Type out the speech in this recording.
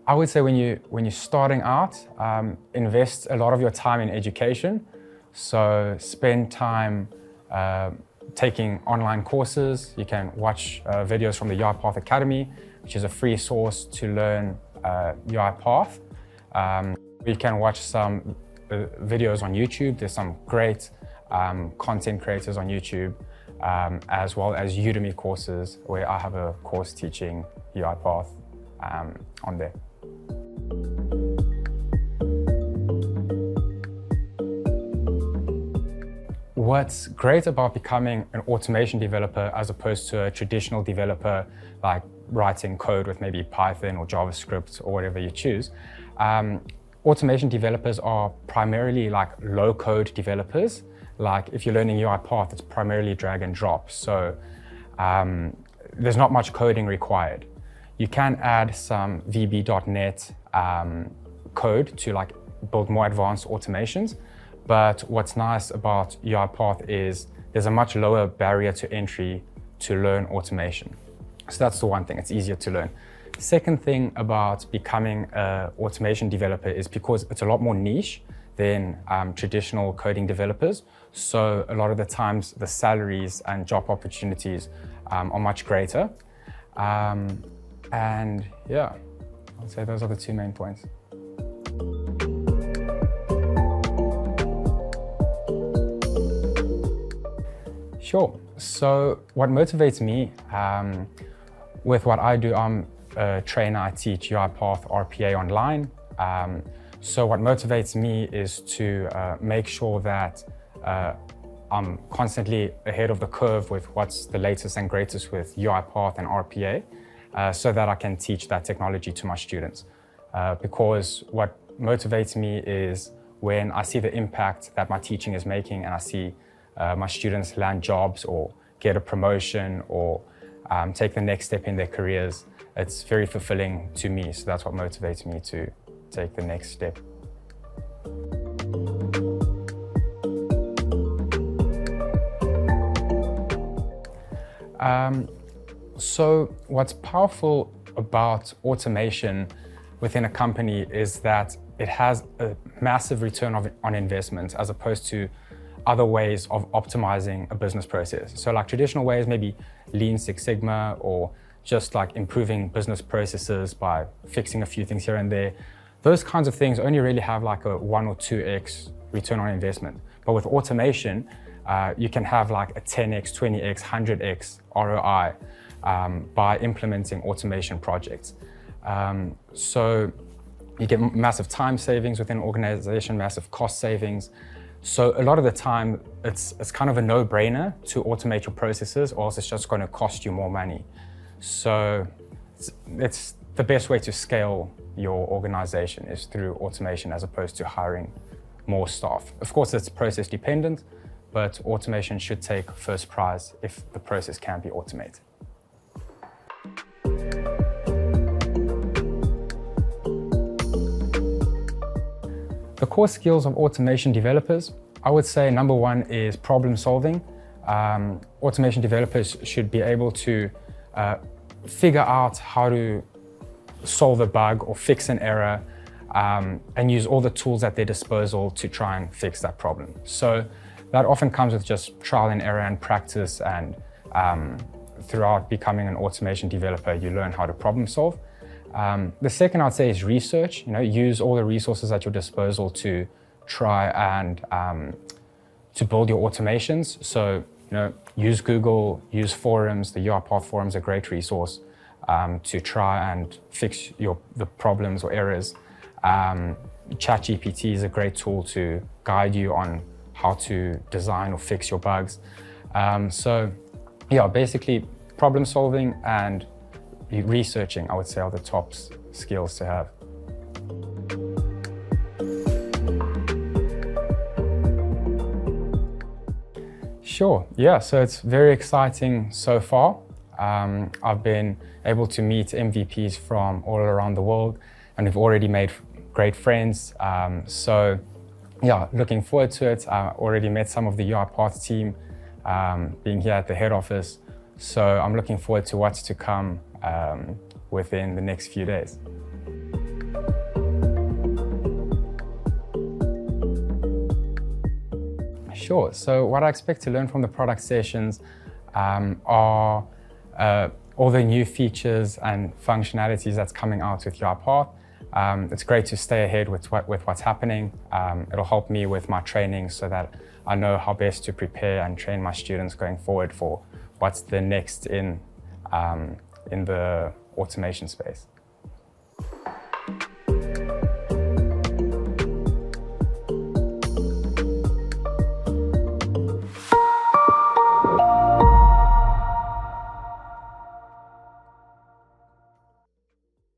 I would say when you're starting out, invest a lot of your time in education. So spend time taking online courses. You can watch videos from the UiPath Academy, which is a free source to learn UiPath. You can watch some videos on YouTube. There's some great content creators on YouTube, as well as Udemy courses, where I have a course teaching UiPath on there. What's great about becoming an automation developer as opposed to a traditional developer, like writing code with maybe Python or JavaScript or whatever you choose, automation developers are primarily like low-code developers. Like if you're learning UiPath, it's primarily drag and drop. So there's not much coding required. You can add some VB.NET code to like build more advanced automations. But what's nice about UiPath is there's a much lower barrier to entry to learn automation. So that's the one thing, it's easier to learn. Second thing about becoming an automation developer is because it's a lot more niche than traditional coding developers. So a lot of the times the salaries and job opportunities are much greater. And yeah, I'd say those are the two main points. Sure. So what motivates me with what I do, I'm a trainer. I teach UiPath RPA online. So what motivates me is to make sure that I'm constantly ahead of the curve with what's the latest and greatest with UiPath and RPA, so that I can teach that technology to my students. Because what motivates me is when I see the impact that my teaching is making, and I see my students land jobs or get a promotion or take the next step in their careers. It's very fulfilling to me, so that's what motivates me to take the next step. So what's powerful about automation within a company is that it has a massive return on investment as opposed to other ways of optimizing a business process. So like traditional ways, maybe Lean Six Sigma, or just like improving business processes by fixing a few things here and there. Those kinds of things only really have like a 1 or 2x return on investment. But with automation, you can have like a 10x, 20x, 100x ROI by implementing automation projects. So you get massive time savings within an organization, massive cost savings. So a lot of the time, it's kind of a no-brainer to automate your processes, or else it's just going to cost you more money. So it's the best way to scale your organization is through automation as opposed to hiring more staff. Of course, it's process dependent, but automation should take first prize if the process can be automated. The core skills of automation developers, I would say number one is problem solving. Automation developers should be able to figure out how to solve a bug or fix an error and use all the tools at their disposal to try and fix that problem. So that often comes with just trial and error and practice, and throughout becoming an automation developer, you learn how to problem solve. The second I'd say is research. Use all the resources at your disposal to try and to build your automations. So, use Google, use forums. The UiPath forums are a great resource to try and fix the problems or errors. ChatGPT is a great tool to guide you on how to design or fix your bugs. So, yeah, basically problem solving and researching, I would say, are the top skills to have. Sure, yeah, so it's very exciting so far. I've been able to meet MVPs from all around the world, and we've already made great friends. So yeah, looking forward to it. I already met some of the UiPath team being here at the head office. So I'm looking forward to what's to come within the next few days. Sure. So what I expect to learn from the product sessions are all the new features and functionalities that's coming out with UiPath. It's great to stay ahead with what's happening. It'll help me with my training so that I know how best to prepare and train my students going forward for what's the next in the automation space.